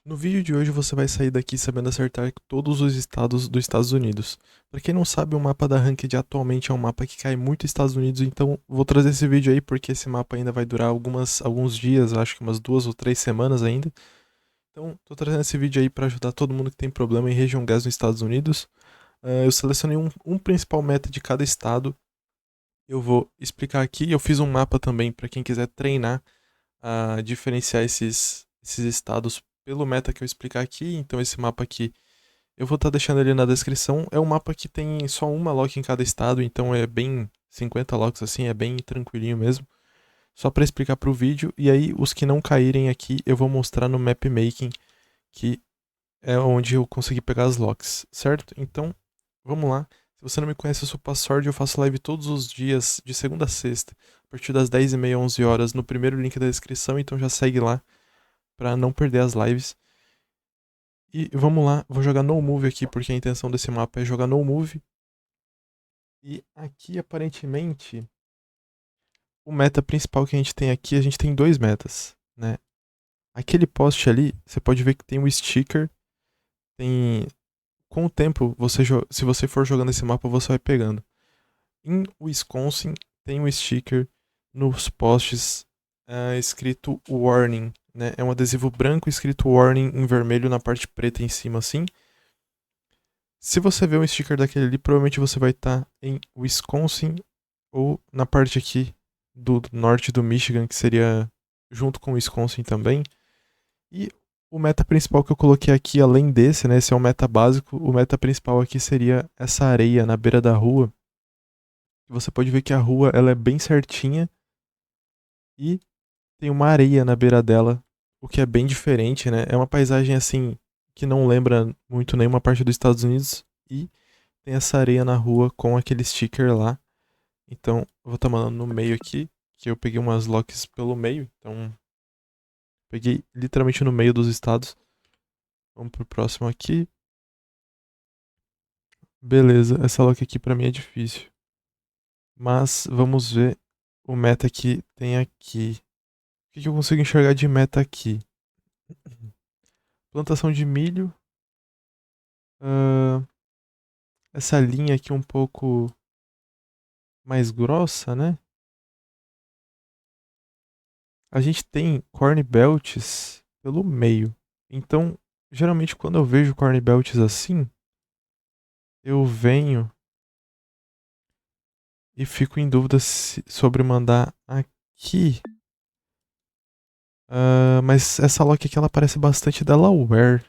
No vídeo de hoje você vai sair daqui sabendo acertar todos os estados dos Estados Unidos. Para quem não sabe, o mapa da Ranked atualmente é um mapa que cai muito Estados Unidos, então vou trazer esse vídeo aí porque esse mapa ainda vai durar alguns dias, acho que umas 2 ou 3 semanas ainda. Então, tô trazendo esse vídeo aí para ajudar todo mundo que tem problema em região gas nos Estados Unidos. Eu selecionei um principal meta de cada estado. Eu vou explicar aqui. Eu fiz um mapa também para quem quiser treinar a diferenciar esses estados pelo meta que eu explicar aqui. Então, esse mapa aqui eu vou estar deixando ele na descrição. É um mapa que tem só uma lock em cada estado, então é bem 50 locks assim, é bem tranquilinho mesmo. Só para explicar para o vídeo. E aí, os que não caírem aqui, eu vou mostrar no map making, que é onde eu consegui pegar as locks, certo? Então, vamos lá. Se você não me conhece, eu sou Password, eu faço live todos os dias, de segunda a sexta, a partir das 10h30, 11 horas, no primeiro link da descrição, então já segue lá pra não perder as lives. E vamos lá, vou jogar no move aqui, porque a intenção desse mapa é jogar no move. E aqui, aparentemente, o meta principal que a gente tem aqui, a gente tem dois metas, né? Aquele poste ali, você pode ver que tem um sticker, tem... Com o tempo, se você for jogando esse mapa, você vai pegando. Em Wisconsin, tem um sticker nos postes escrito Warning, né? É um adesivo branco escrito Warning em vermelho na parte preta em cima, assim. Se você vê um sticker daquele ali, provavelmente você vai estar em Wisconsin ou na parte aqui do norte do Michigan, que seria junto com Wisconsin também. E o meta principal que eu coloquei aqui, além desse, né? Esse é o meta básico. O meta principal aqui seria essa areia na beira da rua. Você pode ver que a rua ela é bem certinha e tem uma areia na beira dela, o que é bem diferente, né? É uma paisagem assim que não lembra muito nenhuma parte dos Estados Unidos e tem essa areia na rua com aquele sticker lá. Então, eu vou estar mandando no meio aqui, que eu peguei umas locks pelo meio, então peguei literalmente no meio dos estados. Vamos pro próximo aqui. Beleza, essa lock aqui pra mim é difícil. Mas vamos ver o meta que tem aqui. O que eu consigo enxergar de meta aqui? Plantação de milho. ah, Essa linha aqui um pouco mais grossa, né? A gente tem corn belts pelo meio. Então, geralmente quando eu vejo corn belts assim, eu venho e fico em dúvida sobre mandar aqui. Mas essa lock aqui ela parece bastante Delaware.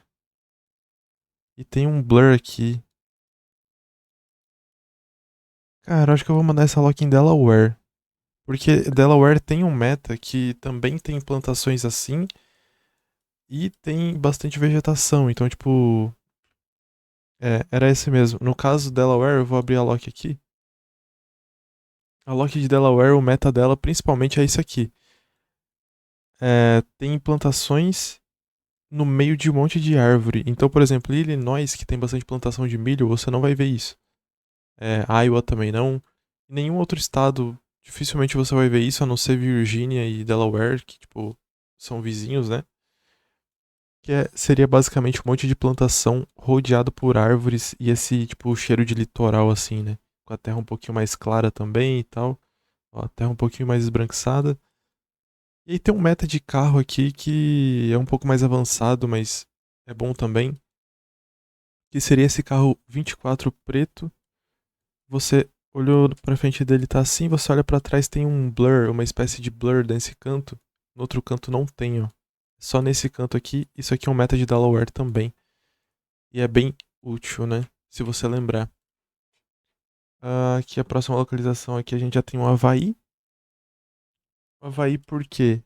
E tem um blur aqui. Cara, eu acho que eu vou mandar essa lock em Delaware. Porque Delaware tem um meta que também tem plantações assim e tem bastante vegetação. Então, tipo, era esse mesmo. No caso Delaware, eu vou abrir a lock aqui. A lock de Delaware, o meta dela principalmente é isso aqui. Tem plantações no meio de um monte de árvore. Então, por exemplo, em Illinois, que tem bastante plantação de milho, você não vai ver isso. Iowa também não. Em nenhum outro estado, dificilmente você vai ver isso, a não ser Virgínia e Delaware, que, tipo, são vizinhos, né? Seria basicamente um monte de plantação rodeado por árvores e esse, tipo, cheiro de litoral, assim, né? Com a terra um pouquinho mais clara também e tal. Ó, a terra um pouquinho mais esbranquiçada. E aí tem um meta de carro aqui que é um pouco mais avançado, mas é bom também. Que seria esse carro 24 preto. Você olhou pra frente dele, tá assim, você olha pra trás, tem um blur, uma espécie de blur nesse canto. No outro canto não tem, ó. Só nesse canto aqui, isso aqui é um meta de Delaware também. E é bem útil, né? Se você lembrar. Aqui a próxima localização aqui a gente já tem o Havaí. O Havaí por quê?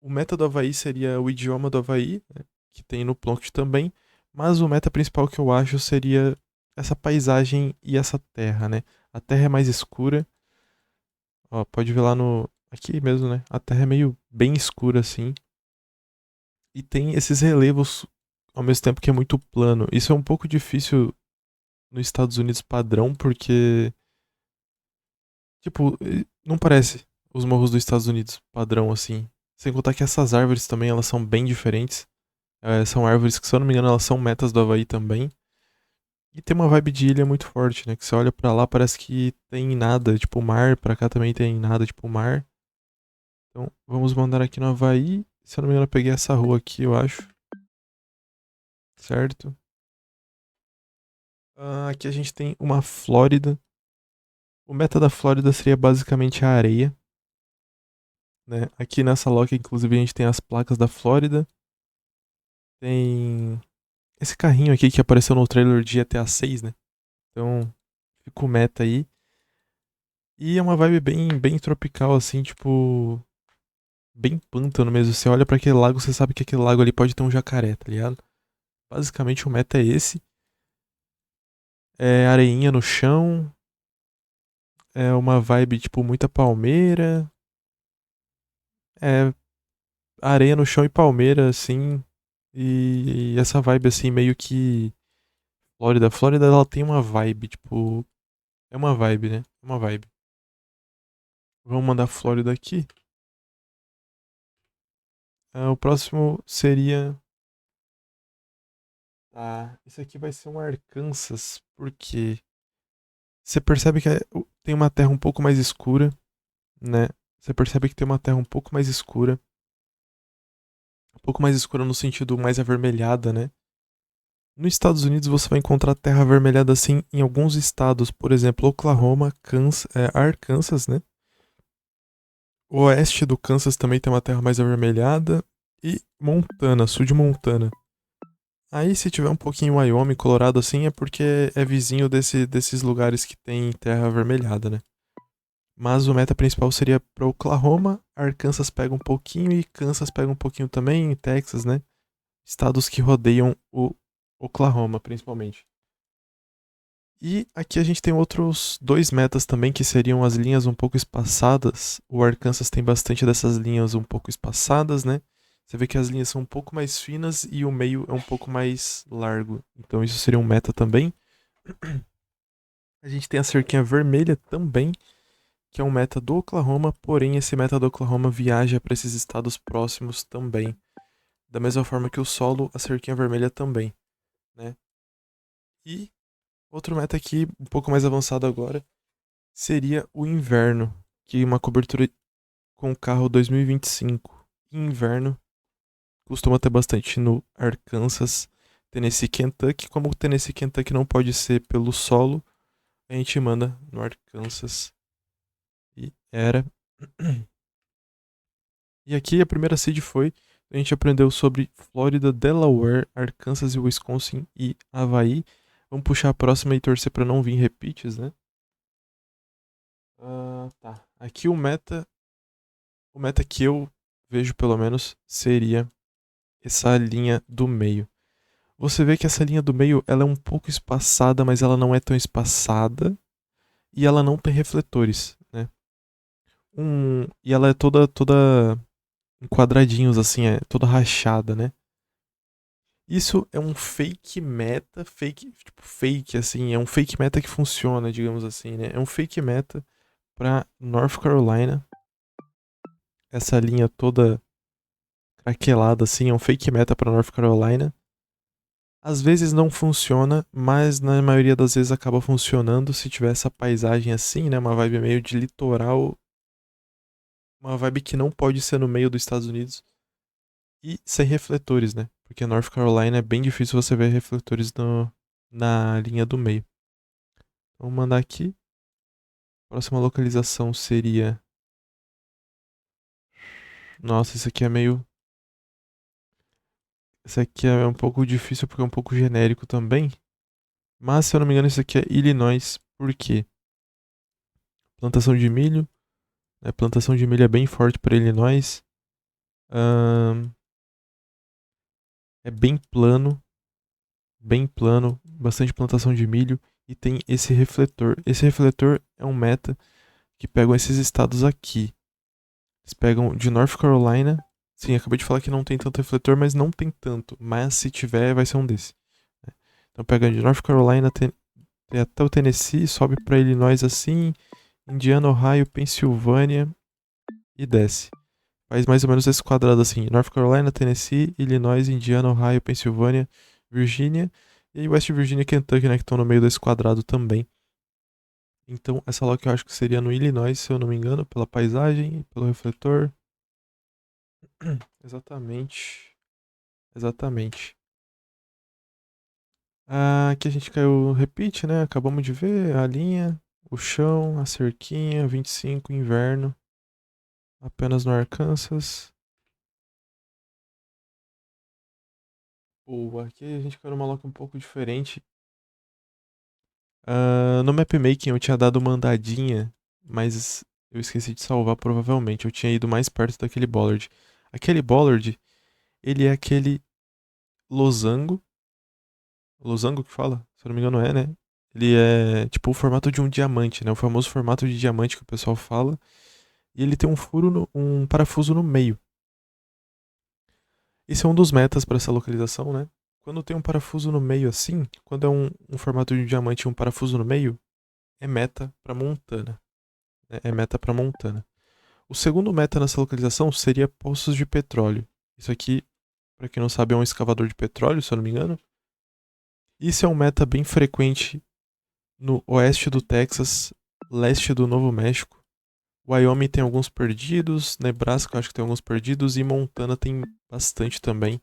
O meta do Havaí seria o idioma do Havaí, né? Que tem no Plonkt também. Mas o meta principal que eu acho seria essa paisagem e essa terra, né? A terra é mais escura. Ó, pode ver lá no. Aqui mesmo, né? A terra é meio bem escura assim. E tem esses relevos ao mesmo tempo que é muito plano. Isso é um pouco difícil nos Estados Unidos padrão, porque tipo, não parece os morros dos Estados Unidos padrão assim. Sem contar que essas árvores também elas são bem diferentes. São árvores que, se eu não me engano, elas são metas do Havaí também. E tem uma vibe de ilha muito forte, né? Que você olha pra lá, parece que tem nada, tipo mar. Pra cá também tem nada, tipo mar. Então, vamos mandar aqui no Havaí. Se eu não me engano, eu peguei essa rua aqui, eu acho. Certo? Aqui a gente tem uma Flórida. O meta da Flórida seria basicamente a areia, né? Aqui nessa loja, inclusive, a gente tem as placas da Flórida. Tem esse carrinho aqui que apareceu no trailer de GTA 6, né? Então, fica o meta aí. E é uma vibe bem tropical, assim, tipo. Bem pântano mesmo. Você olha pra aquele lago, você sabe que aquele lago ali pode ter um jacaré, tá ligado? Basicamente o meta é esse. É areinha no chão. É uma vibe, tipo, muita palmeira. É areia no chão e palmeira, assim. E essa vibe, assim, meio que. Flórida. Flórida, ela tem uma vibe, tipo. É uma vibe, né? É uma vibe. Vamos mandar Flórida aqui. O próximo seria. Tá, esse aqui vai ser um Arkansas, porque você percebe que tem uma terra um pouco mais escura, né? Você percebe que tem uma terra um pouco mais escura. Um pouco mais escura no sentido mais avermelhada, né? Nos Estados Unidos você vai encontrar terra avermelhada assim em alguns estados, por exemplo, Oklahoma, Arkansas, né? O oeste do Kansas também tem uma terra mais avermelhada. E Montana, sul de Montana. Aí, se tiver um pouquinho Wyoming, Colorado assim, é porque é vizinho desses lugares que tem terra avermelhada, né? Mas o meta principal seria para Oklahoma, Arkansas pega um pouquinho e Kansas pega um pouquinho também, Texas, né? Estados que rodeiam o Oklahoma, principalmente. E aqui a gente tem outros dois metas também, que seriam as linhas um pouco espaçadas. O Arkansas tem bastante dessas linhas um pouco espaçadas, né? Você vê que as linhas são um pouco mais finas e o meio é um pouco mais largo. Então isso seria um meta também. A gente tem a cerquinha vermelha também, que é um meta do Oklahoma, porém esse meta do Oklahoma viaja para esses estados próximos também. Da mesma forma que o solo, a cerquinha vermelha também, né? E outro meta aqui, um pouco mais avançado agora, seria o inverno, que é uma cobertura com o carro 2025. Inverno costuma ter bastante no Arkansas, Tennessee, Kentucky. Como o Tennessee, Kentucky não pode ser pelo solo, a gente manda no Arkansas. E era. E aqui a primeira seed foi. A gente aprendeu sobre Flórida, Delaware, Arkansas e Wisconsin e Havaí. Vamos puxar a próxima e torcer para não vir repeats, né? Tá. Aqui o meta que eu vejo pelo menos seria essa linha do meio. Você vê que essa linha do meio ela é um pouco espaçada, mas ela não é tão espaçada e ela não tem refletores, né? E ela é toda em quadradinhos assim, é toda rachada, né? Isso é um fake meta, tipo fake assim, é um fake meta que funciona, digamos assim, né? É um fake meta para North Carolina. Essa linha toda craquelada assim, é um fake meta para North Carolina. Às vezes não funciona, mas na maioria das vezes acaba funcionando se tiver essa paisagem assim, né? Uma vibe meio de litoral, uma vibe que não pode ser no meio dos Estados Unidos e sem refletores, né? Porque North Carolina é bem difícil você ver refletores na linha do meio. Vamos mandar aqui. Próxima localização seria. Nossa, isso aqui é meio. Esse aqui é um pouco difícil porque é um pouco genérico também. Mas se eu não me engano, isso aqui é Illinois. Por quê? Plantação de milho. Né? Plantação de milho é bem forte para Illinois. Ahn, é bem plano. Bem plano. Bastante plantação de milho. E tem esse refletor. Esse refletor é um meta que pegam esses estados aqui. Eles pegam de North Carolina. Sim, acabei de falar que não tem tanto refletor, mas não tem tanto. Mas se tiver, vai ser um desse. Né? Então pega de North Carolina até o Tennessee, sobe para Illinois assim, Indiana, Ohio, Pensilvânia e desce. faz mais ou menos esse quadrado assim: North Carolina, Tennessee, Illinois, Indiana, Ohio, Pensilvânia, Virgínia e aí West Virginia e Kentucky, né, que estão no meio desse quadrado também. Então, essa lock eu acho que seria no Illinois, se eu não me engano, pela paisagem e pelo refletor. Exatamente. Exatamente. Aqui a gente caiu repeat, né? Acabamos de ver a linha, o chão, a cerquinha, 25, inverno. Apenas no Arkansas. Aqui a gente caiu numa lock um pouco diferente. No mapmaking eu tinha dado uma andadinha, mas eu esqueci de salvar provavelmente. Eu tinha ido mais perto daquele bollard. Aquele bollard, ele é aquele losango. Losango que fala? Se eu não me engano é, né? Ele é tipo o formato de um diamante, né? O famoso formato de diamante que o pessoal fala. E ele tem um furo, um parafuso no meio. Esse é um dos metas para essa localização, né? Quando tem um parafuso no meio assim, quando é um formato de um diamante e um parafuso no meio, é meta para Montana. Né? É meta para Montana. O segundo meta nessa localização seria poços de petróleo. Isso aqui, para quem não sabe, é um escavador de petróleo, se eu não me engano. Isso é um meta bem frequente no oeste do Texas, leste do Novo México. Wyoming tem alguns perdidos, Nebraska eu acho que tem alguns perdidos e Montana tem bastante também.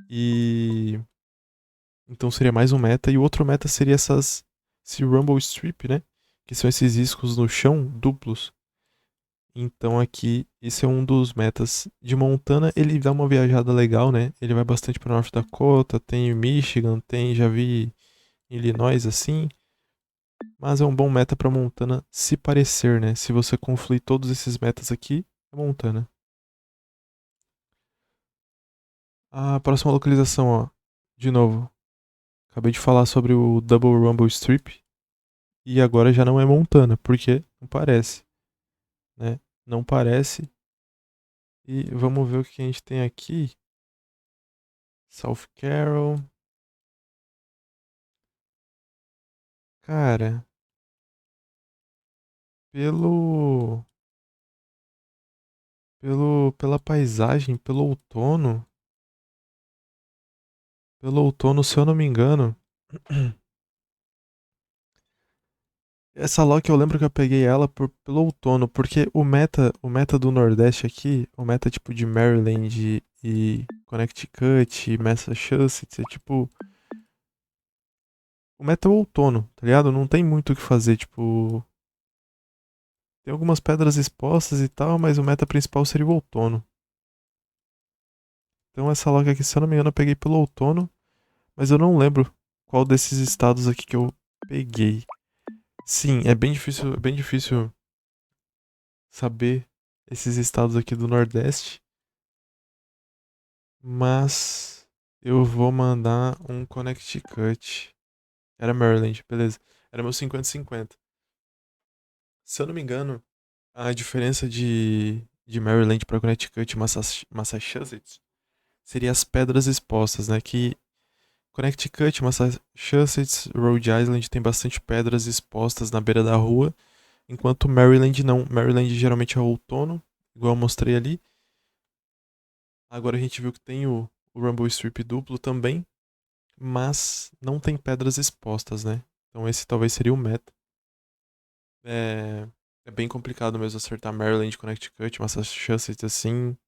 E então seria mais um meta. E o outro meta seria esse Rumble Strip, né? Que são esses riscos no chão duplos. Então aqui, esse é um dos metas de Montana. Ele dá uma viajada legal, né? Ele vai bastante para North Dakota, tem Michigan, tem, já vi Illinois assim. Mas é um bom meta para Montana se parecer, né? Se você confluir todos esses metas aqui, é Montana. A próxima localização, ó. De novo, acabei de falar sobre o Double Rumble Strip. E agora já não é Montana, porque não parece, né? Não parece. E vamos ver o que a gente tem aqui. South Carroll. Cara, pelo pela paisagem, pelo outono, se eu não me engano, essa lock eu lembro que eu peguei ela pelo outono, porque o meta do Nordeste aqui, o meta tipo de Maryland e Connecticut, e Massachusetts, é tipo o meta é o outono, tá ligado? Não tem muito o que fazer, tipo, tem algumas pedras expostas e tal, mas o meta principal seria o outono. Então essa lock aqui, se eu não me engano, eu peguei pelo outono, mas eu não lembro qual desses estados aqui que eu peguei. Sim, é bem difícil saber esses estados aqui do Nordeste, mas eu vou mandar um Connecticut. Era Maryland, beleza. Era meu 50-50. Se eu não me engano, a diferença de Maryland para Connecticut e Massachusetts seria as pedras expostas, né? Que Connecticut, Massachusetts, Rhode Island tem bastante pedras expostas na beira da rua, enquanto Maryland não. Maryland geralmente é outono, igual eu mostrei ali. Agora a gente viu que tem o Rumble Strip duplo também, mas não tem pedras expostas, né? Então esse talvez seria o meta. É, é bem complicado mesmo acertar Maryland, Connecticut, Massachusetts assim,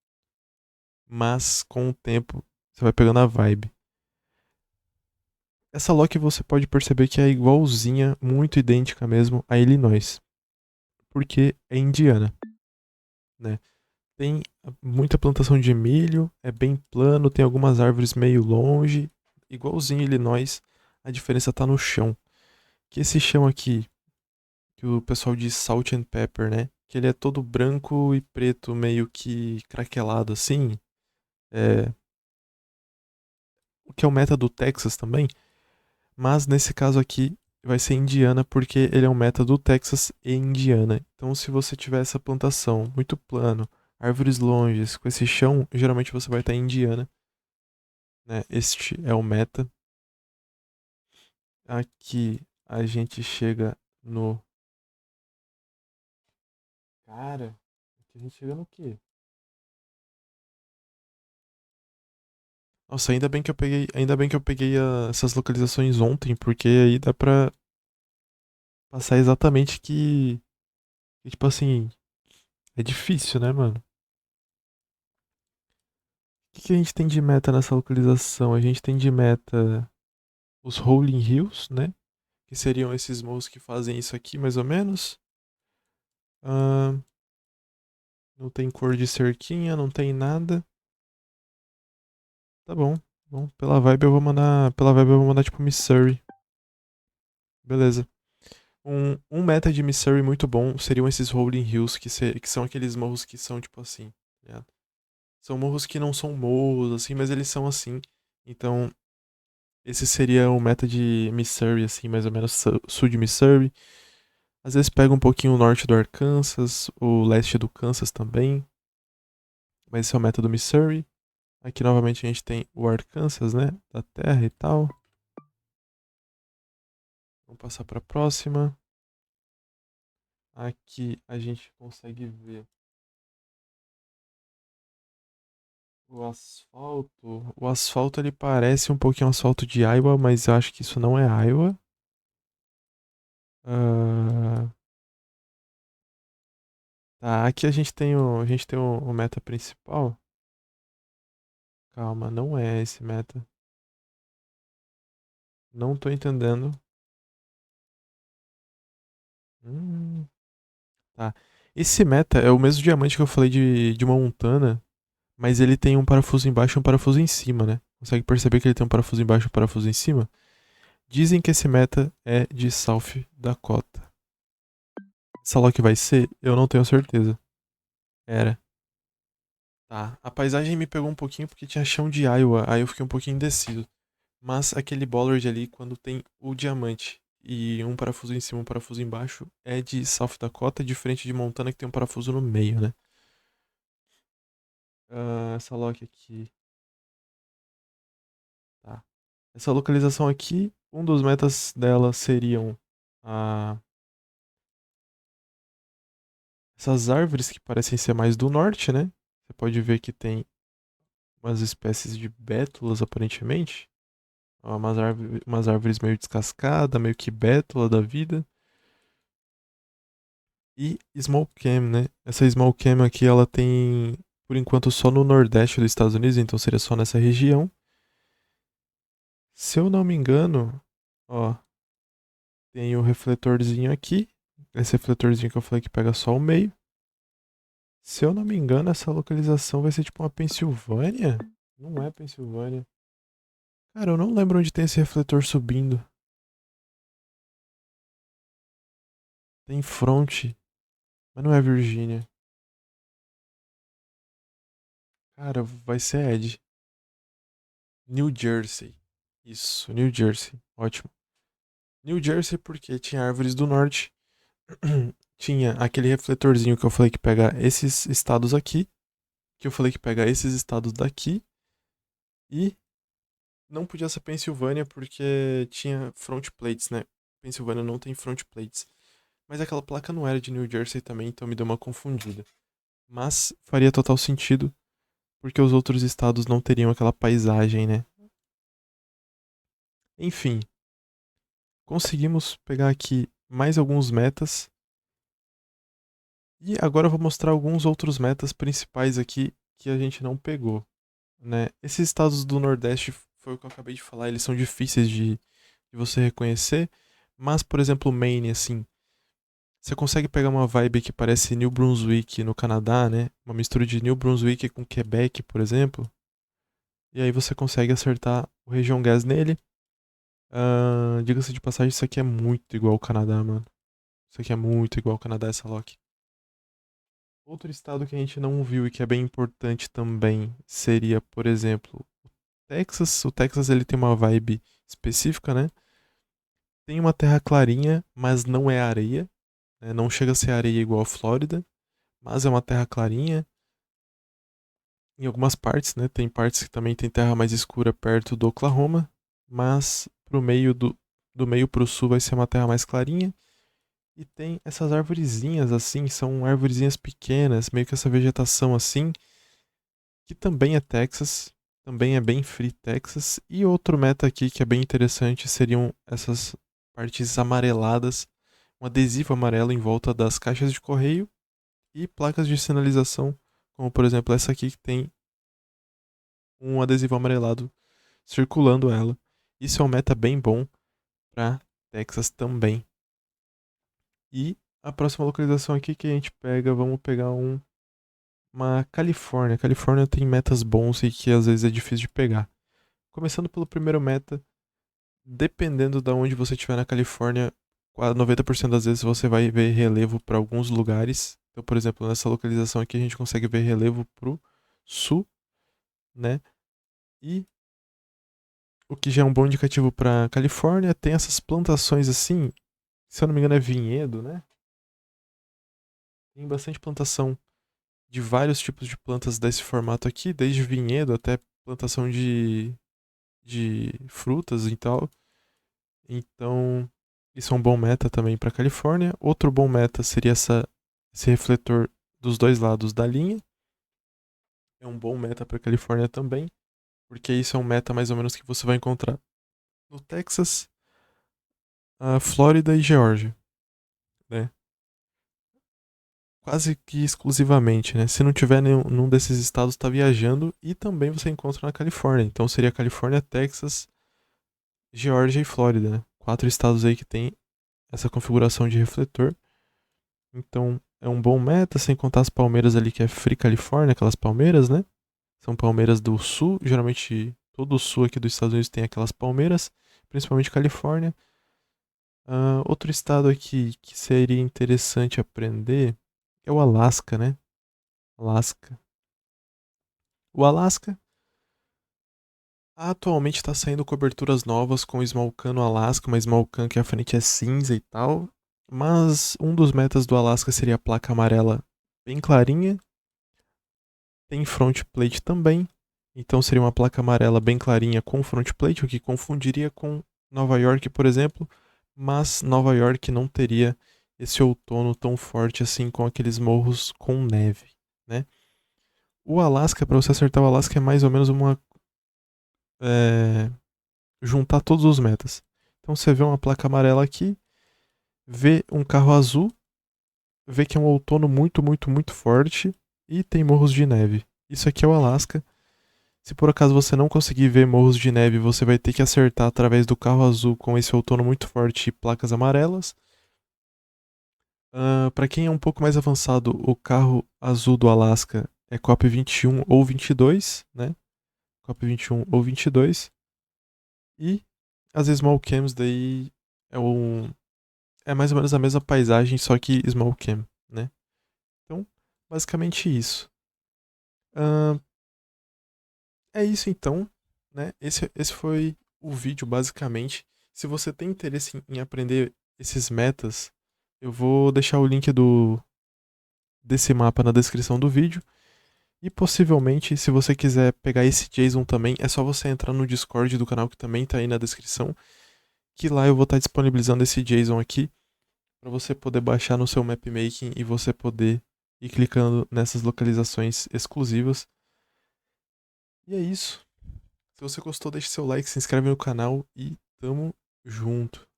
mas com o tempo você vai pegando a vibe. Essa lock você pode perceber que é igualzinha, muito idêntica mesmo a Illinois, porque é indiana, né? Tem muita plantação de milho, é bem plano, tem algumas árvores meio longe, igualzinho Illinois, a diferença tá no chão. Que esse chão aqui, que o pessoal diz salt and pepper, né? Que ele é todo branco e preto, meio que craquelado assim. É, o que é o meta do Texas também. Mas nesse caso aqui vai ser Indiana, porque ele é um meta do Texas e Indiana. Então, se você tiver essa plantação muito plano, árvores longes, com esse chão, geralmente você vai estar em Indiana, né? Este é o meta. Aqui a gente chega no. Cara, aqui a gente chega no quê? Nossa, ainda bem que eu peguei essas localizações ontem, porque aí dá pra passar exatamente que, tipo assim, é difícil, né, mano? O que a gente tem de meta nessa localização? A gente tem de meta os Rolling Hills, né? Que seriam esses morros que fazem isso aqui, mais ou menos. Ahn, não tem cor de cerquinha, não tem nada. Tá bom. Bom, pela vibe eu vou mandar tipo Missouri. Beleza. Um meta de Missouri muito bom seriam esses Rolling Hills, que são aqueles morros que são tipo assim, tá ligado? São morros que não são morros, assim, mas eles são assim. Então, esse seria o meta de Missouri, assim, mais ou menos sul de Missouri. Às vezes pega um pouquinho o norte do Arkansas, o leste do Kansas também. Mas esse é o meta do Missouri. Aqui novamente a gente tem o Arkansas, né? Da terra e tal. Vamos passar para a próxima. Aqui a gente consegue ver o asfalto. O asfalto ele parece um pouquinho asfalto de Iowa, mas eu acho que isso não é Iowa. Ah, tá, aqui a gente tem o meta principal. Calma, não é esse meta. Não tô entendendo. Hum, tá. Esse meta é o mesmo diamante que eu falei de uma Montana, mas ele tem um parafuso embaixo e um parafuso em cima, né? Consegue perceber que ele tem um parafuso embaixo e um parafuso em cima? Dizem que esse meta é de South Dakota. Essa Loki vai ser? Eu não tenho certeza. Era. Tá. A paisagem me pegou um pouquinho porque tinha chão de Iowa, aí eu fiquei um pouquinho indeciso. Mas aquele bollard ali, quando tem o diamante e um parafuso em cima e um parafuso embaixo, é de South Dakota, diferente de Montana que tem um parafuso no meio, né? Essa Loki aqui. Tá. Essa localização aqui, um dos metas dela seriam ah, essas árvores que parecem ser mais do norte, né? Você pode ver que tem umas espécies de bétulas, aparentemente. Ó, umas árvores meio descascadas, meio que bétula da vida. E Small Cam, né? Essa Small Cam aqui, ela tem, por enquanto, só no nordeste dos Estados Unidos, então seria só nessa região. Se eu não me engano, ó, tem o refletorzinho aqui. Esse refletorzinho que eu falei que pega só o meio. Se eu não me engano, essa localização vai ser tipo uma Pensilvânia? Não é Pensilvânia. Cara, eu não lembro onde tem esse refletor subindo. Tem Front, mas não é Virgínia. Cara, vai ser Ed. New Jersey. Isso, New Jersey. Ótimo. New Jersey porque tinha árvores do norte. Tinha aquele refletorzinho que eu falei que pega esses estados aqui. Que eu falei que pega esses estados daqui. E não podia ser Pensilvânia porque tinha front plates, né? Pensilvânia não tem front plates. Mas aquela placa não era de New Jersey também, então me deu uma confundida. Mas faria total sentido porque os outros estados não teriam aquela paisagem, né? Enfim, conseguimos pegar aqui mais alguns metas. E agora eu vou mostrar alguns outros metas principais aqui que a gente não pegou, né? Esses estados do Nordeste, foi o que eu acabei de falar, eles são difíceis de você reconhecer. Mas, por exemplo, Maine, assim, você consegue pegar uma vibe que parece New Brunswick no Canadá, né? Uma mistura de New Brunswick com Quebec, por exemplo. E aí você consegue acertar o região gas nele. Diga-se de passagem, isso aqui é muito igual ao Canadá, mano. Isso aqui é muito igual ao Canadá, essa Loki. Outro estado que a gente não viu e que é bem importante também seria, por exemplo, Texas. O Texas ele tem uma vibe específica, né? Tem uma terra clarinha, mas não é areia, né? Não chega a ser areia igual a Flórida, mas é uma terra clarinha. Em algumas partes, né? Tem partes que também tem terra mais escura perto do Oklahoma, mas do meio pro sul vai ser uma terra mais clarinha. E tem essas arvorezinhas assim, são arvorezinhas pequenas, meio que essa vegetação assim, que também é Texas, também é bem Free Texas. E outro meta aqui que é bem interessante seriam essas partes amareladas, um adesivo amarelo em volta das caixas de correio e placas de sinalização, como por exemplo essa aqui que tem um adesivo amarelado circulando ela. Isso é um meta bem bom para Texas também. E a próxima localização aqui que a gente pega, vamos pegar uma Califórnia. Califórnia tem metas bons e que às vezes é difícil de pegar. Começando pelo primeiro meta, dependendo de onde você estiver na Califórnia, 90% das vezes você vai ver relevo para alguns lugares. Então, por exemplo, nessa localização aqui a gente consegue ver relevo pro sul, né? E o que já é um bom indicativo para Califórnia, tem essas plantações assim, se eu não me engano é vinhedo, né? Tem bastante plantação de vários tipos de plantas desse formato aqui, desde vinhedo até plantação de frutas e tal. Então, isso é um bom meta também para Califórnia. Outro bom meta seria esse refletor dos dois lados da linha. É um bom meta para Califórnia também, porque isso é um meta mais ou menos que você vai encontrar no Texas, a Flórida e Geórgia, né? Quase que exclusivamente, né? Se não tiver nenhum desses estados, está viajando e também você encontra na Califórnia. Então seria Califórnia, Texas, Geórgia e Flórida, né? 4 estados aí que tem essa configuração de refletor. Então é um bom meta, sem contar as palmeiras ali que é Free California, aquelas palmeiras, né? São palmeiras do sul, geralmente todo o sul aqui dos Estados Unidos tem aquelas palmeiras, principalmente Califórnia. Outro estado aqui que seria interessante aprender é o Alasca, né? Alasca. O Alasca atualmente está saindo coberturas novas com Small Can no Alasca, uma Small Can que a frente é cinza e tal. Mas um dos metas do Alasca seria a placa amarela bem clarinha. Tem front plate também. Então seria uma placa amarela bem clarinha com front plate, o que confundiria com Nova York, por exemplo. Mas Nova York não teria esse outono tão forte assim com aqueles morros com neve, né? O Alasca, para você acertar o Alasca, é mais ou menos é, juntar todos os metas. Então você vê uma placa amarela aqui, vê um carro azul, vê que é um outono muito, muito, muito forte e tem morros de neve. Isso aqui é o Alasca. Se por acaso você não conseguir ver morros de neve, você vai ter que acertar através do carro azul com esse outono muito forte e placas amarelas. Para quem é um pouco mais avançado, o carro azul do Alasca é COP 21 ou 22, né? COP 21 ou 22. E as Small Cams daí é é mais ou menos a mesma paisagem, só que Small Cam, né? Então, basicamente isso. Ahn, é isso então, né? Esse foi o vídeo, basicamente. Se você tem interesse em aprender esses metas, eu vou deixar o link desse mapa na descrição do vídeo. E possivelmente, se você quiser pegar esse JSON também, é só você entrar no Discord do canal que também tá aí na descrição, que lá eu vou estar disponibilizando esse JSON aqui para você poder baixar no seu mapmaking e você poder ir clicando nessas localizações exclusivas. E é isso. Se você gostou, deixe seu like, se inscreve no canal e tamo junto.